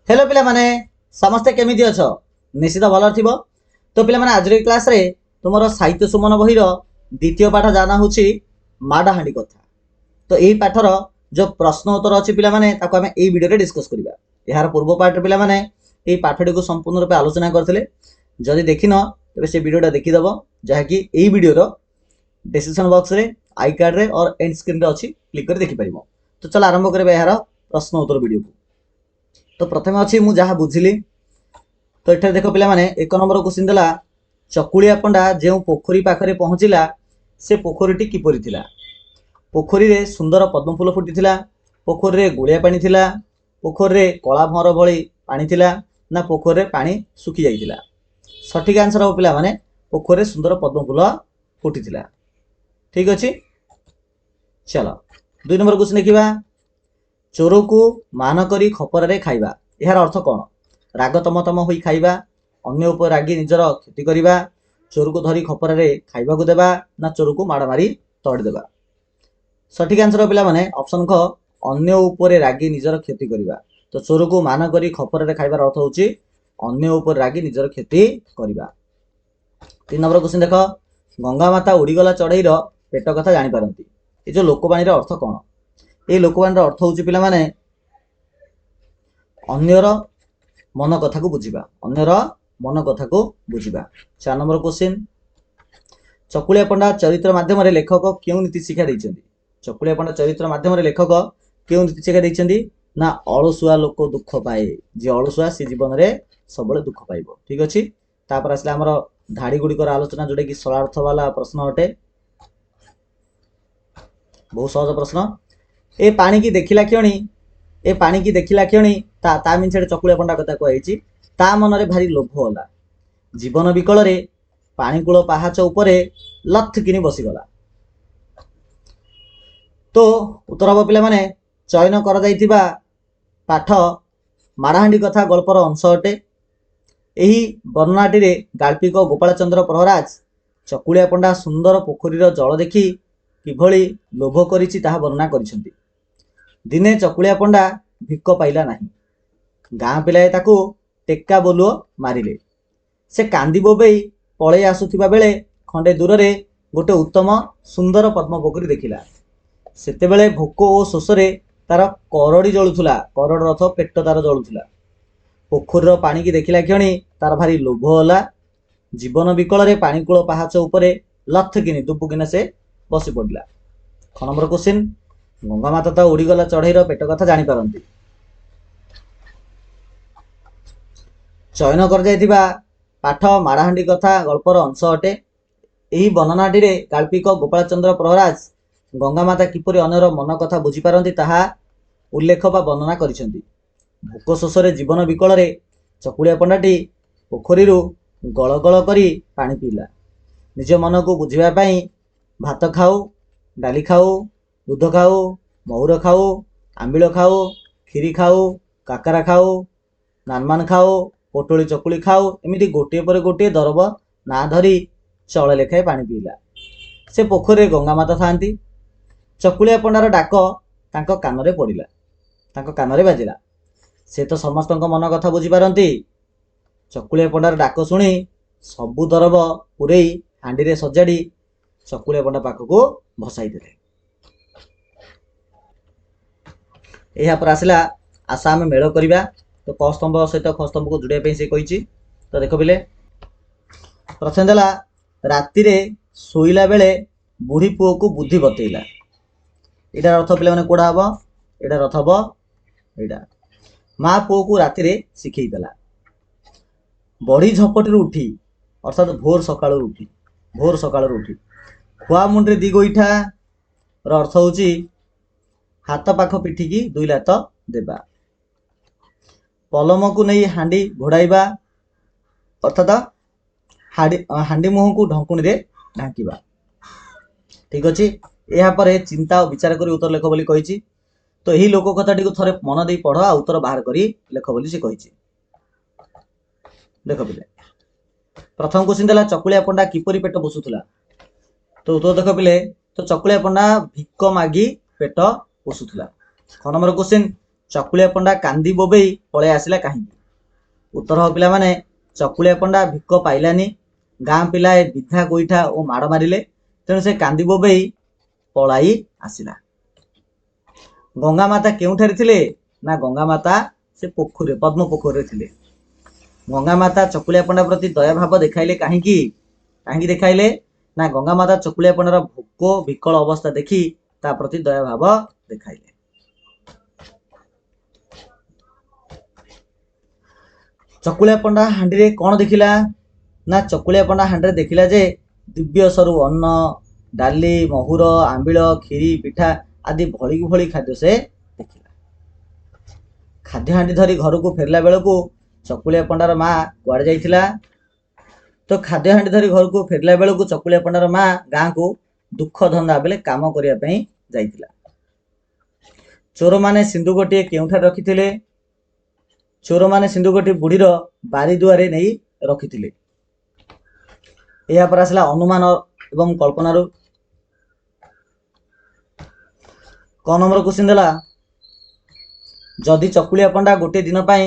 Hello पिला माने समस्ते केमिति अछ निश्चित भल थिबो। तो पिला माने आज क्लास रे तुमरो साहित्य सुमन बहिर द्वितीय पाठ जाना होची माडाहांडी कथा। तो एई पाठर जो प्रश्न उत्तर अछि पिला माने ताको हमें एई वीडियो रे डिस्कस करिबा। यार पूर्व पाठ पिला माने एई पाठडी को संपूर्ण रूप आलोचना करथिले। जदि देखिन तबे से वीडियोटा देखि दबो जहा कि एई वीडियो रो डिस्क्रिप्शन बॉक्स रे आई कार्ड रे और एंड स्क्रीन रे अछि क्लिक कर देखि परिबो। तो चल आरंभ करबा यार प्रश्न उत्तर वीडियो को। तो प्रथम अच्छी मुझे जहाँ बुझिली तो ये देख पे एक नंबर क्वेश्चन देला चकुलिया पंडा जो पोखरी पाखे पहुँचला से पोखरी किपरि थिला। पोखरी रे सुंदर पद्म फूल फुटी पोखरी रे गुलिया पानी थिला, पोखरी रे कला भंवर भली पानी थिला ना पोखरी रे पानी सुखी जाइथिला। सठिक आंसर हो पिला माने पोखरी रे सुंदर पद्म फूल फुटी थिला। ठीक अच्छे चलो 2 नंबर क्वेश्चन देखिबा चोर को मान करी खपर रे खाइबा। यार अर्थ कौन? राग तम तम होई खाइबा, अन्य उपर रागी निजर क्षति करिबा, चोर को धरी खपर रे खाइबा को देबा ना चोर को माड़ मारी तड़ी देबा। सठिक आंसर पिला माने ऑप्शन ख अन्य उपर रागी निजर क्षति करिबा। तो चोर को मान करी खपर रे खाइबार अर्थ होची अन्य उपर रागी निजर क्षति करिबा। 3 नंबर क्वेश्चन देख गंगा माता उड़ीगला चढ़ईर पेट कथा जानि पारंती। ए जो लोकवाणी रो अर्थ कौन? ये लोकवाणी अर्थ हूँ पिला माने अन्यर मन कथा को बुझिबा, अन्यर मन कथा को बुझिबा। 4 नंबर क्वेश्चन चकुलिया पंडा चरित्र माध्यम रे लेखक क्यों नीति शिक्षा दैछन्ती। चकुलिया पंडा चरित्र माध्यम रे लेखक क्यों नीति शिक्षा दैछन्ती ना अलसुआ लोक दुख पाए, जे अलसुआ से जीवन रे सबले दुख पाइबो। ठीक अछि तापर आसला हमर धाड़ी गुडी कर आलोचना जोडे कि सरलार्थ वाला प्रश्न अटे। बहुत सहज प्रश्न। ए पानी की देखिला क्षणी ए पानी की देखिला क्षणी ता मीन से चकुलिया पंडा कथा कही ता मन रे भारी लोभ होला। जीवन विकल रे पानीकूल पाहाच उपरे लथ किनी बसीगला। तो उत्तर हम पिला माने चयन कर जाइतिबा पाठ माड़हांडी कथा गल्पर अंश अटे। एही वर्णनाटी रे गाल्पिक गोपाल चंद्र प्रहराज चकुलिया पंडा सुंदर पोखरीर जल देखि किभली लोभ करिछि ताहा वर्णना करिसेंती। दिने चकुलिया पंडा भिक पाइला नहीं, गाँ पिलाए ताकू टेक्का बोलुओ मारिले। से कांदी बोबेई पलई आसुथिबा बेले खंडे दूर रे गोटे उत्तम सुंदर पद्म पोखरी देखिला। सेतेबेले भोक ओ शोषरे तार करड़ी जलुथुला, करड़ रथ पेट तार जलुथुला। पोखरीर पानी की देखिला क्षणी तार भारी लोभ होला। जीवन विकल रे पानीकूल पाहाच उपरे लथ किनी दुबुकिना से बसी पड़िला। 6 नंबर क्वेश्चन गंगा माता तो उड़ीगला चढ़ईर पेट कथा जानि पारंती। चयन कर जाइतिबा पाठ माड़हांडी कथा गल्पर अंश अटे। एही वर्णनाटी रे गाल्पिक गोपाल चंद्र प्रहराज गंगा माता किपरि अन्यर मन कथा बुझी पारंती ताहा उल्लेख बा वर्णना करिसेंती। भोक शोषरे जीवन विकल रे चकुलिया पंडाटी पोखरीरू गल गल करी पानी पीला। निज मन को बुझिबा पई भात खाऊ, डाली खाऊ, दूध खाऊ, महुर खाऊ, आंबिल खाऊ, खीरी खाऊ, काकरा खाऊ, नानमान खाऊ, पोटली चकुली खाऊ, एमिति गोटे पर गोटे दरब ना धरी चल लेखाए पानी पीला। से पोखरी गंगा माता थांती। चकुलिया पंडार डाक तांको कानरे पड़िला, तांको कानरे बाजिला। से तो समस्तक मन कथा बुझी पारंती। चकुलिया पंडार डाक शुणी सबु दरब पुरेई हांडी रे सजाड़ी चकुलिया पंडा पाखको भसाई देले। यहाँ पर आसला आशा आम मेल करवा। तो क स्तंभ सहित ख स्तंभ को जोड़ाई से कही। तो देख पिले प्रथम देला राति शोला बेले बुढ़ी पुओ को बुद्धि बतैला। यार अर्थ पे कौड़ा हम यार अर्थ हम यहाँ माँ पुओ को राति शिखेदेला। बड़ी झपटी उठी अर्थात भोर सका उठी खुआ मुंडे दी गोईठा अर्थ हूँ हाथ पाख पिठी की 2 लात देबा। पलम को नहीं हांडी घोड़ाइबा अर्थात हांडी मुह को ढंकुणी रे ढांकिबा। ठीक अच्छे यहाँ पर चिंता और विचार करी उत्तर लेख बोली कही। तो यही लोक कथाटी को थरे मन दे पढ़ आ उत्तर बाहर करी लेख बोली से कही। देख पिले प्रथम क्वेश्चन देला चकुलिया पंडा किपरि पेट पोषुथुला। तो उत्तर देख पिले तो चकुलिया पंडा भिक मागी पेट पोषुथुला। 6 नंबर क्वेश्चन ଚକୁଳିଆ ପଣ୍ଡା କାନ୍ଦି ବୋବେଇ ପଳେଇ ଆସିଲା କାହିଁକି? ଉତ୍ତର ହେବ ପିଲାମାନେ, ଚକୁଳିଆ ପଣ୍ଡା ଭିକ ପାଇଲାନି, ଗାଁ ପିଲାଏ ବିଧା ଗୋଇଠା ଓ ମାଡ଼ ମାରିଲେ, ତେଣୁ ସେ କାନ୍ଦି ବୋବେଇ ପଳାଇ ଆସିଲା। ଗଙ୍ଗା ମାତା କେଉଁଠାରେ ଥିଲେ? ନା ଗଙ୍ଗା ମାତା ସେ ପୋଖରୀ, ପଦ୍ମ ପୋଖରୀରେ ଥିଲେ। ଗଙ୍ଗା ମାତା ଚକୁଳିଆ ପଣ୍ଡା ପ୍ରତି ଦୟାଭାବ ଦେଖାଇଲେ କାହିଁକି? କାହିଁକି ଦେଖାଇଲେ? ନା ଗଙ୍ଗା ମାତା ଚକୁଳିଆ ପଣ୍ଡାର ଭୋକ ବିକଳ ଅବସ୍ଥା ଦେଖି ତା ପ୍ରତି ଦୟାଭାବ ଦେଖାଇଲେ। ଚକୁଳିଆ ପଣ୍ଡା ହାଣ୍ଡିରେ କ'ଣ ଦେଖିଲା? ନା ଚକୁଳିଆ ପଣ୍ଡା ହାଣ୍ଡିରେ ଦେଖିଲା ଯେ ଦିବ୍ୟ ସରୁ ଅନ୍ନ, ଡାଲି, ମହୁର, ଆମ୍ବିଳ, କ୍ଷୀରି, ପିଠା ଆଦି ଭଳି ଭଳି ଖାଦ୍ୟ ସେ ଦେଖିଲା। ଖାଦ୍ୟ ହାଣ୍ଡି ଧରି ଘରକୁ ଫେରିଲା ବେଳକୁ ଚକୁଳିଆ ପଣ୍ଡାର ମା କୁଆଡ଼େ ଯାଇଥିଲା? ତ ଖାଦ୍ୟ ହାଣ୍ଡି ଧରି ଘରକୁ ଫେରିଲା ବେଳକୁ ଚକୁଳିଆ ପଣ୍ଡାର ମା ଗାଁକୁ ଦୁଃଖ ଧନ୍ଦା ବେଲେ କାମ କରିବା ପାଇଁ ଯାଇଥିଲା। ଚୋରମାନେ ସିନ୍ଦୁକଟିଏ କେଉଁଠାରେ ରଖିଥିଲେ? ଚୋରମାନେ ସିନ୍ଦୁକଟି ବୁଢ଼ୀର ବାରି ଦୁଆରେ ନେଇ ରଖିଥିଲେ। ଏହାପରେ ଆସିଲା ଅନୁମାନ ଏବଂ କଳ୍ପନାରୁ। କ ନମ୍ବର କ୍ୱେଶ୍ଚିନ୍ ଦେଲା, ଯଦି ଚକୁଳିଆ ପଣ୍ଡା ଗୋଟିଏ ଦିନ ପାଇଁ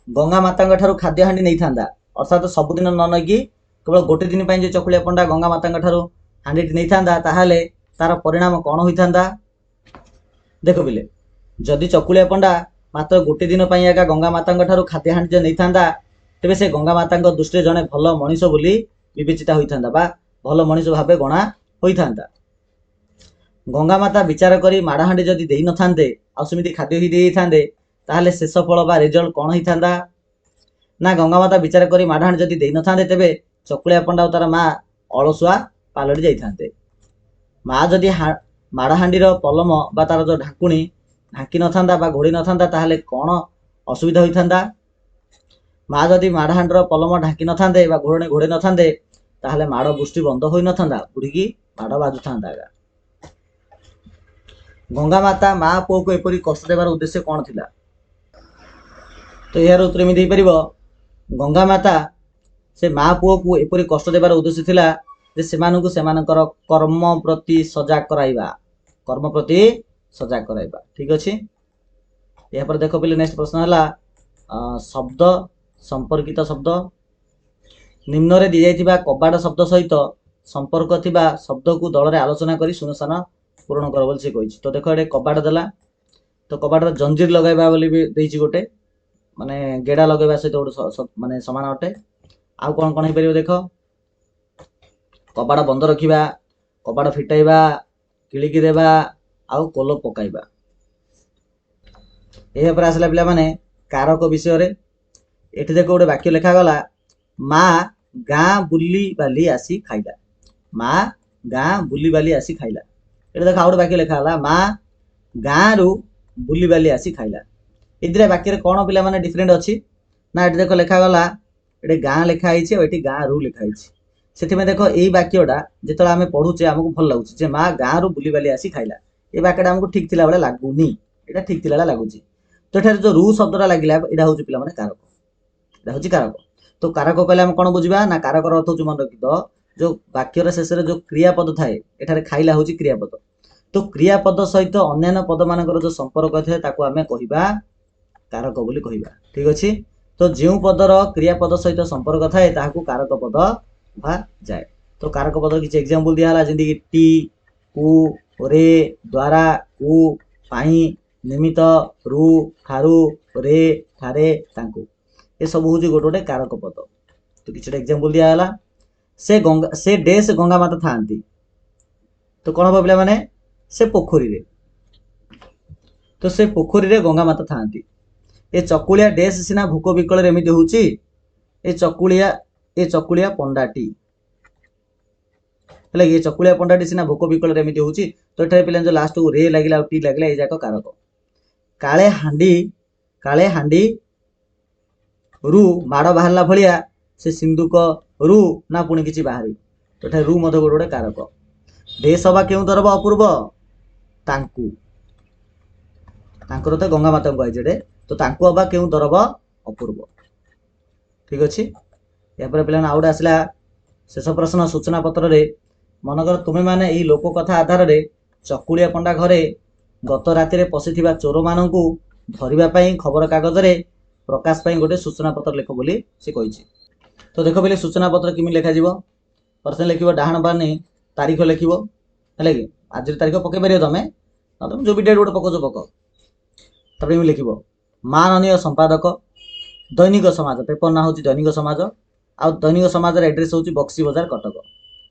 ଗଙ୍ଗା ମାତାଙ୍କ ଠାରୁ ଖାଦ୍ୟ ହାଣ୍ଡି ନେଇଥାନ୍ତା, ଅର୍ଥାତ୍ ସବୁଦିନ ନ ନେଇକି କେବଳ ଗୋଟେ ଦିନ ପାଇଁ ଯେ ଚକୁଳିଆ ପଣ୍ଡା ଗଙ୍ଗା ମାତାଙ୍କ ଠାରୁ ହାଣ୍ଡିଟି ନେଇଥାନ୍ତା, ତାହେଲେ ତାର ପରିଣାମ କ'ଣ ହୋଇଥାନ୍ତା? ଦେଖ ପିଲେ, ଯଦି ଚକୁଳିଆ ପଣ୍ଡା ମାତ୍ର ଗୋଟେ ଦିନ ପାଇଁ ଏକା ଗଙ୍ଗା ମାତାଙ୍କ ଠାରୁ ଖାଦ୍ୟ ହାଣ୍ଡି ଯେ ନେଇଥାନ୍ତା, ତେବେ ସେ ଗଙ୍ଗା ମାତାଙ୍କ ଦୃଷ୍ଟିରେ ଜଣେ ଭଲ ମଣିଷ ବୋଲି ବିବେଚିତ ହୋଇଥାନ୍ତା ବା ଭଲ ମଣିଷ ଭାବେ ଗଣା ହୋଇଥାନ୍ତା। ଗଙ୍ଗା ମାତା ବିଚାର କରି ମାଡ଼ ହାଣ୍ଡି ଯଦି ଦେଇନଥାନ୍ତେ, ଆଉ ସେମିତି ଖାଦ୍ୟ ହିଁ ଦେଇଥାନ୍ତେ, ତାହେଲେ ଶେଷ ଫଳ ବା ରେଜଲ୍ଟ କ'ଣ ହେଇଥାନ୍ତା? ନା ଗଙ୍ଗା ମାତା ବିଚାର କରି ମାଡ଼ ହାଣ୍ଡି ଯଦି ଦେଇନଥାନ୍ତେ, ତେବେ ଚକୁଳିଆ ପଣ୍ଡା ଓ ତାର ମା ଅଳସୁଆ ପାଲଟି ଯାଇଥାନ୍ତେ। ମା ଯଦି ମାଡ଼ ହାଣ୍ଡିର ପଲମ ବା ତାର ଯେଉଁ ଢାଙ୍କୁଣୀ ଢାଙ୍କି ନଥାନ୍ତା ବା ଘୋଡ଼େଇ ନଥାନ୍ତା, ତାହେଲେ କ'ଣ ଅସୁବିଧା ହୋଇଥାନ୍ତା? ମା ଯଦି ମାଡ଼ ହାଣ୍ଡିର ପଲମ ଢାଙ୍କି ନଥାନ୍ତେ ବା ଘୋଡ଼େଇ ନଥାନ୍ତେ, ତାହେଲେ ମାଡ଼ ବୃଷ୍ଟି ବନ୍ଦ ହୋଇନଥାନ୍ତା, ବୁଢ଼ୀକି ମାଡ଼ ବାଜୁଥାନ୍ତା। ଗଙ୍ଗା ମାତା ମା ପୁଅକୁ ଏପରି କଷ୍ଟ ଦେବାର ଉଦ୍ଦେଶ୍ୟ କ'ଣ ଥିଲା? ତ ଏହାର ଉତ୍ତର ଏମିତି ହେଇପାରିବ, ଗଙ୍ଗା ମାତା ସେ ମା ପୁଅକୁ ଏପରି କଷ୍ଟ ଦେବାର ଉଦ୍ଦେଶ୍ୟ ଥିଲା ଯେ ସେମାନଙ୍କୁ ସେମାନଙ୍କର କର୍ମ ପ୍ରତି ସଜାଗ କରାଇବା, କର୍ମ ପ୍ରତି ସଜାଗ କରାଇବା। ଠିକ୍ ଅଛି। ଏହାପରେ ଦେଖ ପିଲେ, ନେକ୍ସଟ ପ୍ରଶ୍ନ ହେଲା ଶବ୍ଦ ସମ୍ପର୍କିତ ଶବ୍ଦ। ନିମ୍ନରେ ଦିଆଯାଇଥିବା କବାଟ ଶବ୍ଦ ସହିତ ସମ୍ପର୍କ ଥିବା ଶବ୍ଦକୁ ଦଳରେ ଆଲୋଚନା କରି ଶୂନ୍ୟସ୍ଥାନ ପୂରଣ କର ବୋଲି ସେ କହିଛି। ତ ଦେଖ, ଏଠି କବାଟ ଦେଲା, ତ କବାଟର ଜଞ୍ଜିର ଲଗାଇବା ବୋଲି ବି ଦେଇଛି ଗୋଟେ, ମାନେ ଗେଡ଼ା ଲଗାଇବା ସହିତ ଗୋଟେ ମାନେ ସମାନ ଅଟେ। ଆଉ କ'ଣ କ'ଣ ହେଇପାରିବ ଦେଖ, କବାଟ ବନ୍ଦ ରଖିବା, କବାଟ ଫିଟାଇବା, କିଳିକି ଦେବା, ଆଉ କୋଲ ପକାଇବା। ଏହାପରେ ଆସିଲା ପିଲାମାନେ କାରକ ବିଷୟରେ। ଏଠି ଦେଖ ଗୋଟେ ବାକ୍ୟ ଲେଖାଗଲା, ମା ଗାଁ ବୁଲି ବାଲି ଆସି ଖାଇଲା। ମା ଗାଁ ବୁଲି ବାଲି ଆସି ଖାଇଲା। ଏଠି ଦେଖ ଆଉ ଗୋଟେ ବାକ୍ୟ ଲେଖା ହେଲା, ମା ଗାଁରୁ ବୁଲି ବାଲି ଆସି ଖାଇଲା। ଏ ଦୁଇଟା ବାକ୍ୟରେ କ'ଣ ପିଲାମାନେ ଡିଫରେଣ୍ଟ ଅଛି? ନା ଏଠି ଦେଖ ଲେଖାଗଲା, ଏଠି ଗାଁ ଲେଖା ହେଇଛି ଆଉ ଏଠି ଗାଁରୁ ଲେଖା ହେଇଛି। ସେଥିପାଇଁ ଦେଖ ଏଇ ବାକ୍ୟଟା ଯେତେବେଳେ ଆମେ ପଢୁଛେ ଆମକୁ ଭଲ ଲାଗୁଛି ଯେ ମା ଗାଁରୁ ବୁଲି ବାଲି ଆସି ଖାଇଲା। ଏ ବାକ୍ୟଟା ଆମକୁ ଠିକ୍ ଥିଲା ବେଳେ ଲାଗୁନି, ଏଇଟା ଠିକ୍ ଥିଲା ବେଳେ ଲାଗୁଛି। ତ ଏଠାରେ ଯେଉଁ ରୁ ଶବ୍ଦଟା ଲାଗିଲା, ଏଇଟା ହେଉଛି ପିଲାମାନେ କାରକ। ଏଇଟା ହେଉଛି କାରକ। ତ କାରକ କହିଲେ ଆମେ କ'ଣ ବୁଝିବା? ନା କାରକର ଅର୍ଥ ହେଉଛି, ମନେ ରଖିଥ, ଯେଉଁ ବାକ୍ୟର ଶେଷରେ ଯେଉଁ କ୍ରିୟାପଦ ଥାଏ, ଏଠାରେ ଖାଇଲା ହେଉଛି କ୍ରିୟାପଦ। ତ କ୍ରିୟାପଦ ସହିତ ଅନ୍ୟାନ୍ୟ ପଦମାନଙ୍କର ଯେଉଁ ସମ୍ପର୍କ ଥାଏ ତାକୁ ଆମେ କହିବା କାରକ ବୋଲି କହିବା। ଠିକ୍ ଅଛି। ତ ଯେଉଁ ପଦର କ୍ରିୟାପଦ ସହିତ ସମ୍ପର୍କ ଥାଏ ତାହାକୁ କାରକ ପଦ କୁହାଯାଏ। ତ କାରକ ପଦର କିଛି ଏକ୍ଜାମ୍ପଲ ଦିଆହେଲା, ଯେମିତିକି ଟି, କୁ, ରେ, ଦ୍ୱାରା, କୁ, ପାଇଁ, ନିମିତ୍ତ, ରୁ, ଠାରୁ, ରେ, ଠାରେ, ତାଙ୍କୁ। ଏସବୁ ହେଉଛି ଗୋଟେ ଗୋଟେ କାରକ ପଦ। ତ କିଛିଟା ଏକ୍ଜାମ୍ପଲ ଦିଆହେଲା। ସେ ଡେସ୍ ଗଙ୍ଗା ମାତା ଥାଆନ୍ତି। ତ କ'ଣ ହେବ ପିଲାମାନେ? ସେ ପୋଖରୀରେ। ତ ସେ ପୋଖରୀରେ ଗଙ୍ଗା ମାତା ଥାଆନ୍ତି। ଏ ଚକୁଳିଆ ଡେସ୍ ସିନା ଭୋକ ବିକଳରେ ଏମିତି ହେଉଛି, ଏ ଚକୁଳିଆ ପଣ୍ଡାଟି ହେଲା କି, ଏ ଚକୁଳିଆ ପଣ୍ଡାଟି ସିନା ଭୋକ ବିକଳରେ ଏମିତି ହେଉଛି। ତ ଏଠାରେ ପିଲା ଯେଉଁ ଲାଷ୍ଟକୁ ରେ ଲାଗିଲା ଆଉ ଟି ଲାଗିଲା, ଏଇ ଯାକ କାରକ। କାଳେ ହାଣ୍ଡି ରୁ ମାଡ଼ ବାହାରିଲା ଭଳିଆ ସେ ସିନ୍ଦୁକ ରୁ ନା ପୁଣି କିଛି ବାହାରି। ତ ଏଠାରେ ରୁ ମଧ୍ୟ ଗୋଟେ ଗୋଟେ କାରକ। ଡେସ୍ ହବା କେଉଁ ଦରବ ଅପୂର୍ବ? ତାଙ୍କୁ, ତାଙ୍କର ତ ଗଙ୍ଗା ମାତାଙ୍କୁ କୁହାଯାଇଛି ଏଠି। ତ ତାଙ୍କୁ ହବା କେଉଁ ଦରବ ଅପୂର୍ବ। ଠିକ୍ ଅଛି। ଏହାପରେ ପିଲାମାନେ ଆଉ ଗୋଟେ ଆସିଲା ଶେଷ ପ୍ରଶ୍ନ ସୂଚନା ପତ୍ରରେ। ମନେକର ତୁମେମାନେ ଏହି ଲୋକ କଥା ଆଧାରରେ ଚକୁଳିଆ ପଣ୍ଡା ଘରେ ଗତ ରାତିରେ ପଶିଥିବା ଚୋରମାନଙ୍କୁ ଧରିବା ପାଇଁ ଖବର କାଗଜରେ ପ୍ରକାଶ ପାଇଁ ଗୋଟେ ସୂଚନା ପତ୍ର ଲେଖ ବୋଲି ସେ କହିଛି। ତ ଦେଖ ପିଲେ ସୂଚନା ପତ୍ର କେମିତି ଲେଖାଯିବ। ପ୍ରଥମେ ଲେଖିବ ଡାହାଣ ପାନେ ତାରିଖ ଲେଖିବ, ହେଲା କି ଆଜିର ତାରିଖ ପକେଇ ପାରିବ ତମେ, ତମେ ଯୋଉ ବି ଡେଟ୍ ଗୋଟେ ପକଉଛ ପକ। ତାପରେ ଏମିତି ଲେଖିବ ମାନନୀୟ ସମ୍ପାଦକ ଦୈନିକ ସମାଜ, ପେପର ନାଁ ହେଉଛି ଦୈନିକ ସମାଜ, ଆଉ ଦୈନିକ ସମାଜର ଆଡ୍ରେସ୍ ହେଉଛି ବକ୍ସି ବଜାର କଟକ।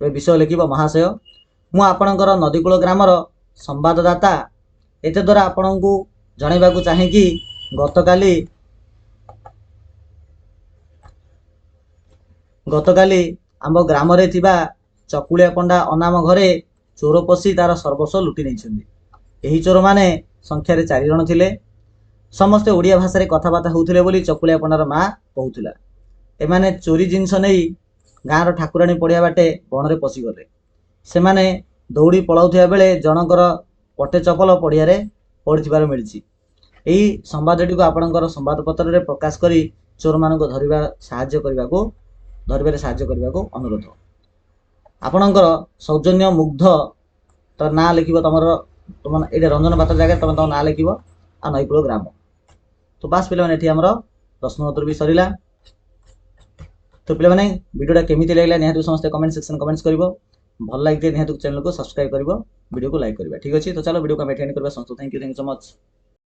ଏବେ ବିଷୟ ଲେଖିବ ମହାଶୟ ମୁଁ ଆପଣଙ୍କର ନଦୀକୂଳ ଗ୍ରାମର ସମ୍ବାଦଦାତା, ଏତେ ଦ୍ୱାରା ଆପଣଙ୍କୁ ଜଣାଇବାକୁ ଚାହେଁକି ଗତକାଲି ଆମ ଗ୍ରାମରେ ଥିବା ଚକୁଳିଆ ପଣ୍ଡା ଅନାମ ଘରେ ଚୋର ପଶି ତାର ସର୍ବସ୍ୱ ଲୁଟି ନେଇଛନ୍ତି। ଏହି ଚୋରମାନେ ସଂଖ୍ୟାରେ 4 ଜଣ ଥିଲେ। ସମସ୍ତେ ଓଡ଼ିଆ ଭାଷାରେ କଥାବାର୍ତ୍ତା ହେଉଥିଲେ ବୋଲି ଚକୁଳିଆ ପଣ୍ଡାର ମା କହୁଥିଲା। ଏମାନେ ଚୋରି ଜିନିଷ ନେଇ ଗାଁର ଠାକୁରାଣୀ ପଡ଼ିଆ ବାଟେ ବଣରେ ପଶିଗଲେ। ସେମାନେ ଦୌଡ଼ି ପଳାଉଥିବା ବେଳେ ଜଣଙ୍କର ପଟେ ଚପଲ ପଡ଼ିଆରେ ପଡ଼ିଥିବାର ମିଳିଛି। ଏହି ସମ୍ବାଦଟିକୁ ଆପଣଙ୍କର ସମ୍ବାଦପତ୍ରରେ ପ୍ରକାଶ କରି ଚୋରମାନଙ୍କୁ ଧରିବାରେ ସାହାଯ୍ୟ କରିବାକୁ ଅନୁରୋଧ। ଆପଣଙ୍କର ସୌଜନ୍ୟ ମୁଗ୍ଧ ତାର ନାଁ ଲେଖିବ, ତମ ଏଇଟା ରଞ୍ଜନ ପାତ୍ର ଜାଗାରେ ତମ ନାଁ ଲେଖିବ ଆଉ ନଈକୂଳ ଗ୍ରାମ। ତ ବାସ୍ ପିଲାମାନେ ଏଠି ଆମର ପ୍ରଶ୍ନ ଉତ୍ତର ବି ସରିଲା। ତ ପିଲାମାନେ ଭିଡ଼ିଓଟା କେମିତି ଲାଗିଲା ନିହାତି ସମସ୍ତେ କମେଣ୍ଟ ସେକ୍ସନ କମେଣ୍ଟ କରିବ। ଭଲ ଲାଗିଲେ ନିହାତି ଚ୍ୟାନେଲକୁ ସବସ୍କ୍ରାଇବ କରିବ, ଭିଡ଼ିଓକୁ ଲାଇକ୍ କରିବା। ଠିକ୍ ଅଛି, ତ ଚାଲ ଭିଡ଼ିଓକୁ ଆମେ ଏଠି ଏଣ୍ଡ କରିବା। Thank you so much.